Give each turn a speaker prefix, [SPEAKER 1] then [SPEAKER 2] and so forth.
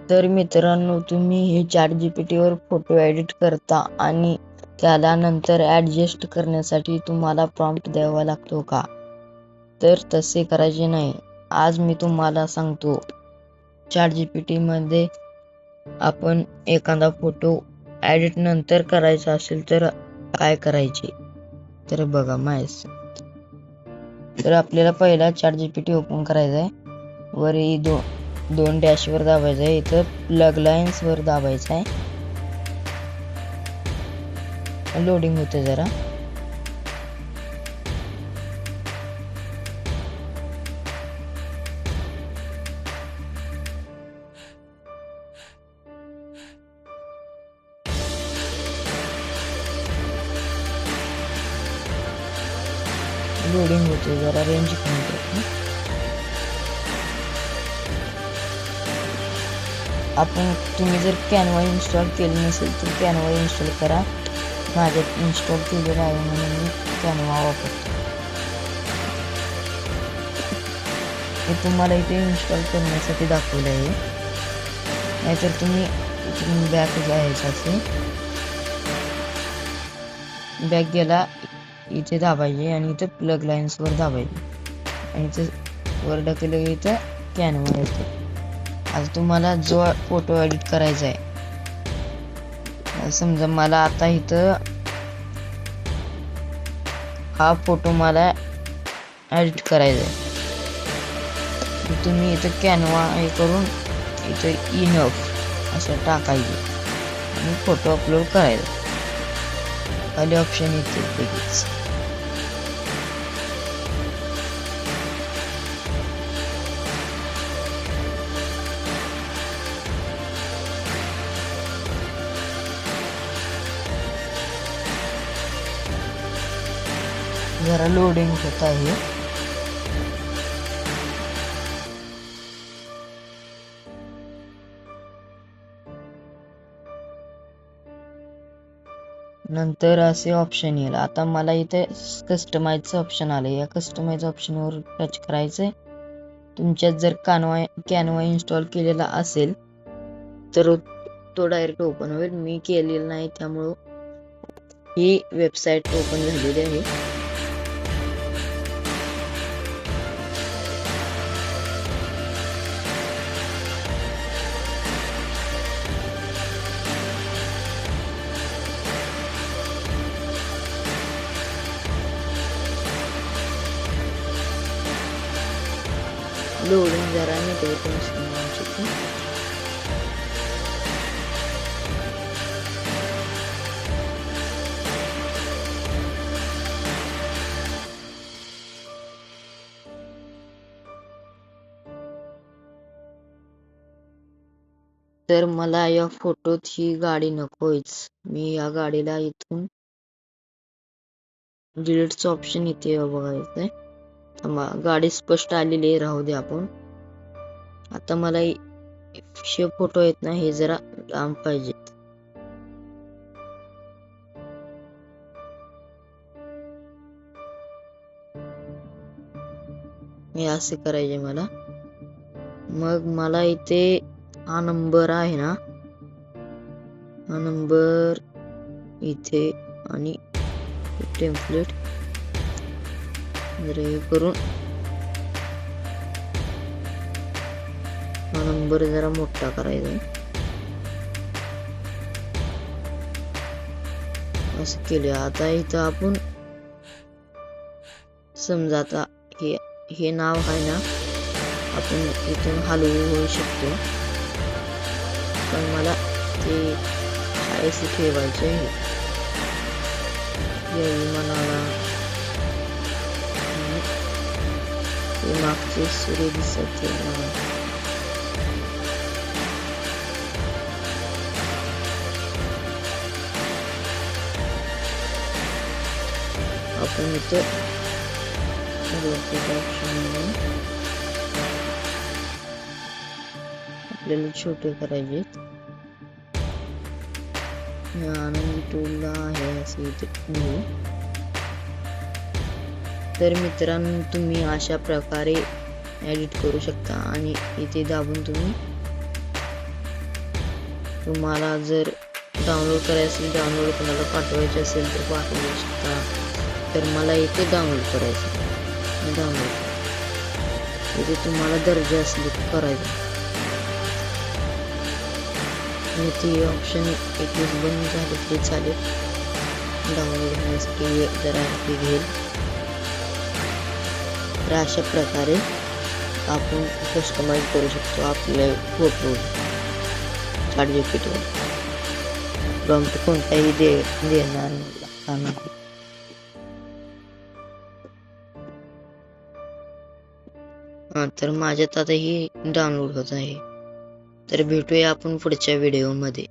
[SPEAKER 1] तर मित्रांनो, तुम्ही हे ChatGPT वर फोटो एडिट करता आणि त्याला नंतर ॲडजस्ट करण्यासाठी तुम्हाला प्रॉम्प्ट द्यावा लागतो का? तर तसे करायचे नाही. आज मी तुम्हाला सांगतो ChatGPT मध्ये आपण एखादा फोटो एडिट नंतर करायचा असेल तर काय करायचे. तर बघा तर आपल्याला पहिला ChatGPT ओपन करायचा आहे. वर दोन डॅशवर दाबायचं आहे. इथं प्लग लाईन्स वर दाबायचं आहे. लोडिंग होते जरा. लोडिंग होते जरा, रेंज कमी करते. तुम्ही जर कॅनवा इन्स्टॉल केली नसेल तर कॅनवा इन्स्टॉल करा. माझ्यात इन्स्टॉल केलेलं आहे म्हणून मी कॅनवा वापरतो. हे तुम्हाला इथे इन्स्टॉल करण्यासाठी दाखवलं आहे. नाहीतर तुम्ही बॅक जायचं असेल, बॅक गेला इथे दाबायचे आणि इथं प्लग लाईन्स वर दाबायचे आणि इथं वर ढकललं इथं कॅनवा येतो. आता तुम्हाला जो फोटो एडिट करायचा आहे, समजा मला आता इथं हा फोटो मला एडिट करायचा आहे. तुम्ही इथं कॅनवा हे करून इथं इनफ असं टाकायचे आणि फोटो अपलोड करायचा. खाली ऑप्शन येते लगेच. जरा लोडिंग होत आहे. नंतर असे ऑप्शन येईल. आता मला इथे कस्टमाइजचं ऑप्शन आले. या कस्टमाइज ऑप्शनवर टच करायचंय. तुमच्यात जर कॅनवा इन्स्टॉल केलेला असेल तर तो डायरेक्ट ओपन होईल. मी केलेलं नाही त्यामुळं ही वेबसाईट ओपन झालेली आहे. लोडिंग जरा नेटवर्क नसतं. तर मला या फोटोत ही गाडी नकोच. मी या गाडीला इथून डिलीटचं ऑप्शन इथे बघायचंय. गाडी स्पष्ट आलेली आहे, राहू दे आपण. आता मला हे फोटो आहेत ना, हे जरा लांब पाहिजेत. हे असे करायचे मला. मग मला इथे हा नंबर आहे ना, हा नंबर इथे आणि टेम्पलेट जर हे करून हा नंबर जरा मोठा करायचा असं केले. आता इथं आपण समजा आता हे नाव आहे ना, आपण इथून हलवू शकतो, पण मला ते ऐसे ठेवायचे आहे. विमानाला ते मागचे सूर्य दिसत आपण इथं आपल्याला छोटे करायचे. आनंदी टोलला आहे असे इथे. तर मित्रांनो, तुम्ही अशा प्रकारे एडिट करू शकता आणि इथे दाबून तुम्ही तुम्हाला जर डाउनलोड करायचं असेल, डाउनलोड कोणाला पाठवायचे असेल तर पाठवू शकता. तर मला इथे डाउनलोड करायचं, डाउनलोड इथे तुम्हाला दर्जा असले करायचं. आणि ते ऑप्शन एक दिवस बंद झाले तरी चालेल. डाउनलोड होण्यासाठी जरा ते घेईल. तर अशा प्रकारे आपण कस्टमाइज करू शकतो आपले फोटो ChatGPT वर. प्रॉम्प्ट कोणताही देणार नाही. तर माझ्यात आता ही डाउनलोड होत आहे. तर भेटूया आपण पुढच्या व्हिडिओमध्ये.